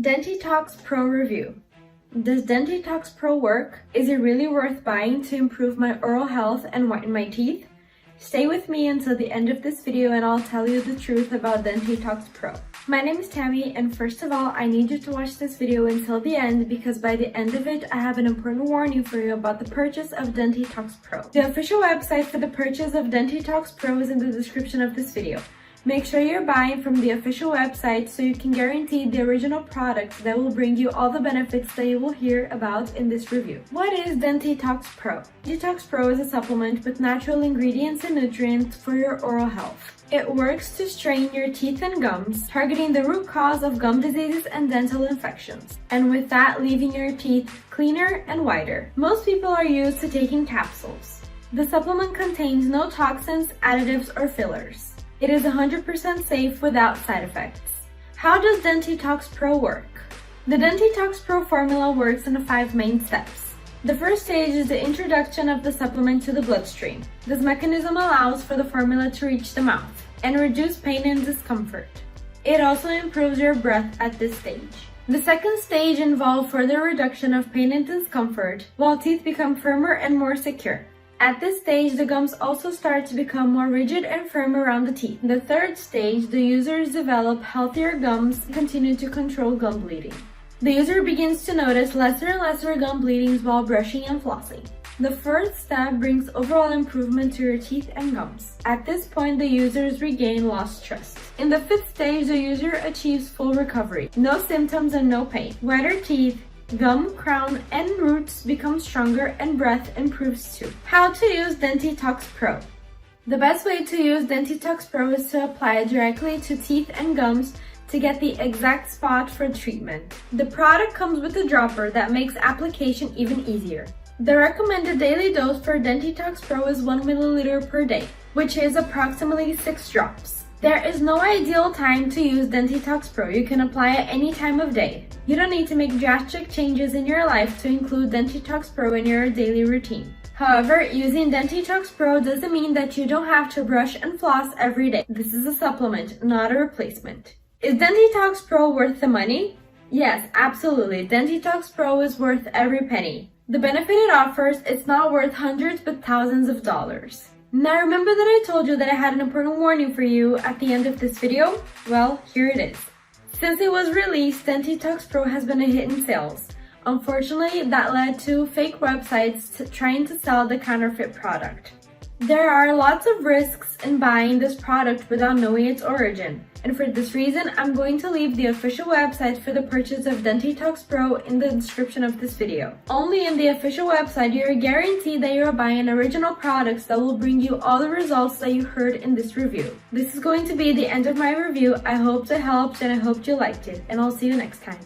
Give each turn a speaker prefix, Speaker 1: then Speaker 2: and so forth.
Speaker 1: Dentitox Pro review. Does Dentitox Pro work? Is it really worth buying to improve my oral health and whiten my teeth? Stay with me until the end of this video and I'll tell you the truth about Dentitox Pro. My name is Tammy, and first of all, I need you to watch this video until the end because by the end of it, I have an important warning for you about the purchase of Dentitox Pro. The official website for the purchase of Dentitox Pro is in the description of this video. Make sure you're buying from the official website so you can guarantee the original products that will bring you all the benefits that you will hear about in this review. What is Dentitox Pro? Dentitox Pro is a supplement with natural ingredients and nutrients for your oral health. It works to strain your teeth and gums, targeting the root cause of gum diseases and dental infections, and with that leaving your teeth cleaner and whiter. Most people are used to taking capsules. The supplement contains no toxins, additives, or fillers. It is 100% safe without side effects. How does Dentitox Pro work? The Dentitox Pro formula works in 5 main steps. The first stage is the introduction of the supplement to the bloodstream. This mechanism allows for the formula to reach the mouth and reduce pain and discomfort. It also improves your breath at this stage. The second stage involves further reduction of pain and discomfort while teeth become firmer and more secure. At this stage, the gums also start to become more rigid and firm around the teeth. In the third stage, the users develop healthier gums and continue to control gum bleeding. The user begins to notice lesser and lesser gum bleedings while brushing and flossing. The fourth step brings overall improvement to your teeth and gums. At this point, the users regain lost trust. In the fifth stage, the user achieves full recovery. No symptoms and no pain. Whiter teeth, gum, crown, and roots become stronger and breath improves too. How to use Dentitox Pro. The best way to use Dentitox Pro is to apply it directly to teeth and gums to get the exact spot for treatment. The product comes with a dropper that makes application even easier. The recommended daily dose for Dentitox Pro is 1 milliliter per day, which is approximately 6 drops. There is no ideal time to use Dentitox Pro. You can apply it any time of day. You don't need to make drastic changes in your life to include Dentitox Pro in your daily routine. However, using Dentitox Pro doesn't mean that you don't have to brush and floss every day. This is a supplement, not a replacement. Is Dentitox Pro worth the money? Yes, absolutely. Dentitox Pro is worth every penny. The benefit it offers, it's not worth hundreds but thousands of dollars. Now remember that I told you that I had an important warning for you at the end of this video? Well, here it is. Since it was released, Dentitox Pro has been a hit in sales. Unfortunately, that led to fake websites trying to sell the counterfeit product. There are lots of risks in buying this product without knowing its origin. And for this reason, I'm going to leave the official website for the purchase of Dentitox Pro in the description of this video. Only in the official website, you're guaranteed that you're buying original products that will bring you all the results that you heard in this review. This is going to be the end of my review. I hope it helped and I hope you liked it, and I'll see you next time.